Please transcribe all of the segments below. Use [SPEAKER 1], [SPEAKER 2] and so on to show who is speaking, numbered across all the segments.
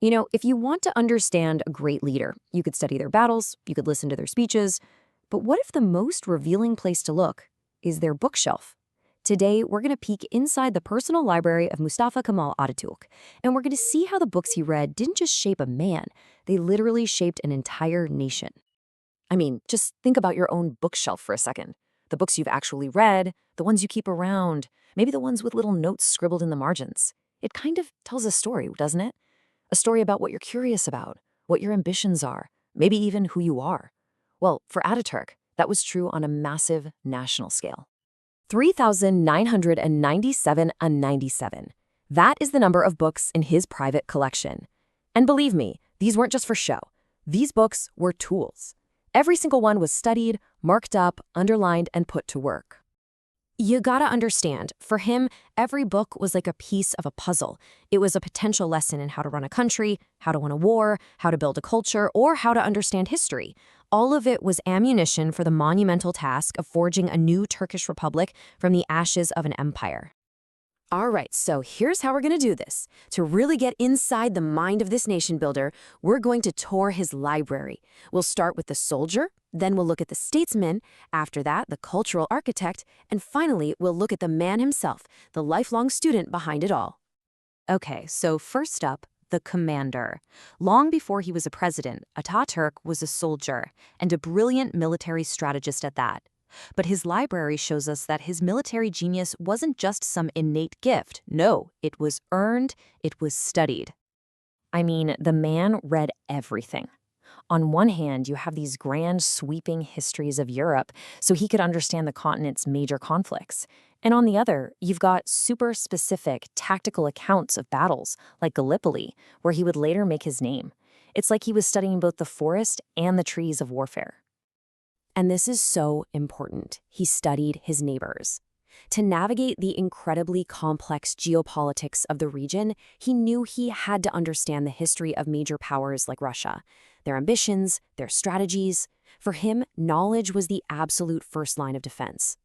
[SPEAKER 1] If you want to understand a great leader, you could study their battles, you could listen to their speeches. But what if the most revealing place to look is their bookshelf? Today, we're going to peek inside the personal library of Mustafa Kemal Atatürk, and we're going to see how the books he read didn't just shape a man, they literally shaped an entire nation. I mean, just think about your own bookshelf for a second. The books you've actually read, the ones you keep around, maybe the ones with little notes scribbled in the margins. It kind of tells a story, doesn't it? A story about what you're curious about, what your ambitions are, maybe even who you are. Well, for Ataturk, that was true on a massive national scale. 3,997 and 97. That is the number of books in his private collection. And believe me, these weren't just for show. These books were tools. Every single one was studied, marked up, underlined, and put to work. You gotta understand, for him, every book was like a piece of a puzzle. It was a potential lesson in how to run a country, how to win a war, how to build a culture, or how to understand history. All of it was ammunition for the monumental task of forging a new Turkish republic from the ashes of an empire. All right, so here's how we're going to do this. To really get inside the mind of this nation builder, we're going to tour his library. We'll start with the soldier, then we'll look at the statesman, after that, the cultural architect, and finally, we'll look at the man himself, the lifelong student behind it all. Okay, so first up, the commander. Long before he was a president, Ataturk was a soldier, and a brilliant military strategist at that. But his library shows us that his military genius wasn't just some innate gift. No, it was earned, it was studied. I mean, the man read everything. On one hand, you have these grand, sweeping histories of Europe, so he could understand the continent's major conflicts. And on the other, you've got super specific, tactical accounts of battles, like Gallipoli, where he would later make his name. It's like he was studying both the forest and the trees of warfare. And this is so important. He studied his neighbors. To navigate the incredibly complex geopolitics of the region, he knew he had to understand the history of major powers like Russia, their ambitions, their strategies. For him, knowledge was the absolute first line of defense.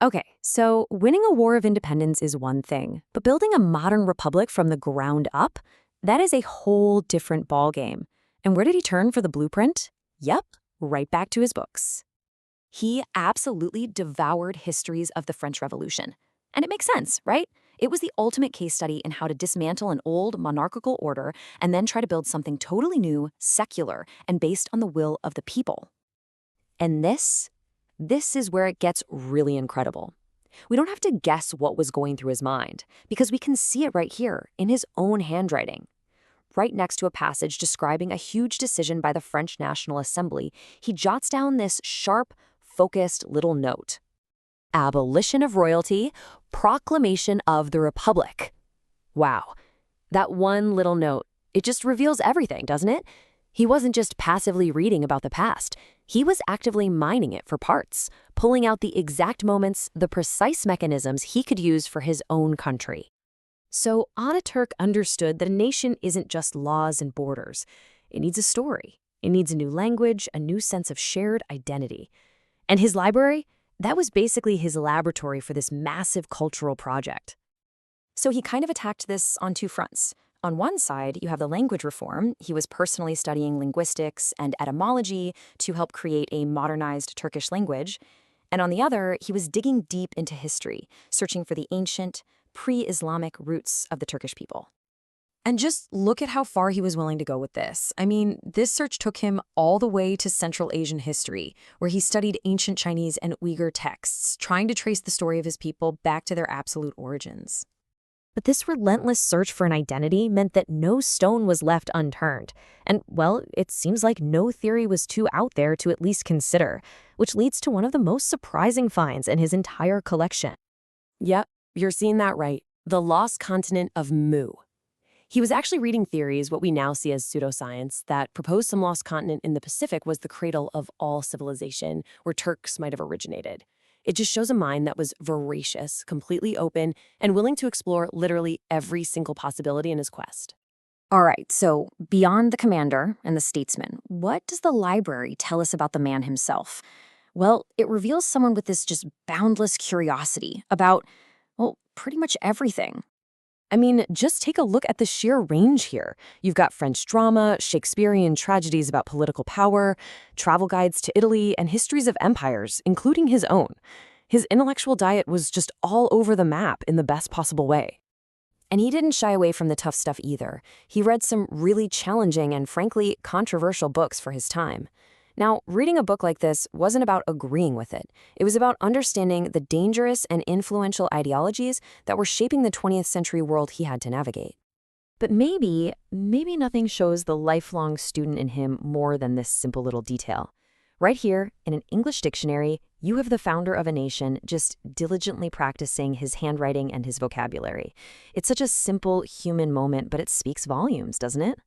[SPEAKER 1] Okay, so winning a war of independence is one thing, but building a modern republic from the ground up, that is a whole different ballgame. And where did he turn for the blueprint? Yep. Right back to his books. He absolutely devoured histories of the French Revolution. And it makes sense, right? It was the ultimate case study in how to dismantle an old monarchical order and then try to build something totally new, secular, and based on the will of the people. And this is where it gets really incredible. We don't have to guess what was going through his mind, because we can see it right here in his own handwriting. Right next to a passage describing a huge decision by the French National Assembly, he jots down this sharp, focused little note. Abolition of royalty, proclamation of the Republic. Wow, that one little note, it just reveals everything, doesn't it? He wasn't just passively reading about the past. He was actively mining it for parts, pulling out the exact moments, the precise mechanisms he could use for his own country. So Ataturk understood that a nation isn't just laws and borders. It needs a story. It needs a new language, a new sense of shared identity. And his library, that was basically his laboratory for this massive cultural project. So he kind of attacked this on two fronts. On one side, you have the language reform. He was personally studying linguistics and etymology to help create a modernized Turkish language. And on the other, he was digging deep into history, searching for the ancient, pre-Islamic roots of the Turkish people. And just look at how far he was willing to go with this. I mean, this search took him all the way to Central Asian history, where he studied ancient Chinese and Uyghur texts, trying to trace the story of his people back to their absolute origins. But this relentless search for an identity meant that no stone was left unturned. And, well, it seems like no theory was too out there to at least consider, which leads to one of the most surprising finds in his entire collection. Yep. You're seeing that right. The lost continent of Mu. He was actually reading theories, what we now see as pseudoscience, that proposed some lost continent in the Pacific was the cradle of all civilization, where Turks might have originated. It just shows a mind that was voracious, completely open, and willing to explore literally every single possibility in his quest. All right, so beyond the commander and the statesman, what does the library tell us about the man himself? Well, it reveals someone with this just boundless curiosity about, well, pretty much everything. I mean, just take a look at the sheer range here. You've got French drama, Shakespearean tragedies about political power, travel guides to Italy, and histories of empires, including his own. His intellectual diet was just all over the map in the best possible way. And he didn't shy away from the tough stuff either. He read some really challenging and, frankly, controversial books for his time. Now, reading a book like this wasn't about agreeing with it. It was about understanding the dangerous and influential ideologies that were shaping the 20th century world he had to navigate. But maybe nothing shows the lifelong student in him more than this simple little detail. Right here, in an English dictionary, you have the founder of a nation just diligently practicing his handwriting and his vocabulary. It's such a simple human moment, but it speaks volumes, doesn't it?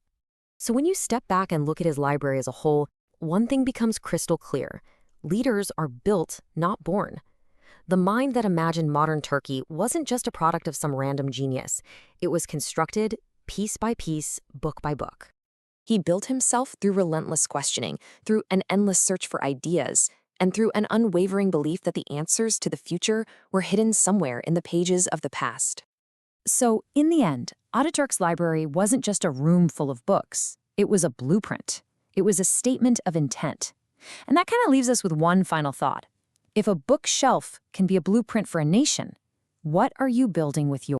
[SPEAKER 1] So when you step back and look at his library as a whole, one thing becomes crystal clear. Leaders are built, not born. The mind that imagined modern Turkey wasn't just a product of some random genius. It was constructed, piece by piece, book by book. He built himself through relentless questioning, through an endless search for ideas, and through an unwavering belief that the answers to the future were hidden somewhere in the pages of the past. So, in the end, Ataturk's library wasn't just a room full of books. It was a blueprint. It was a statement of intent. And that kind of leaves us with one final thought. If a bookshelf can be a blueprint for a nation, what are you building with yours?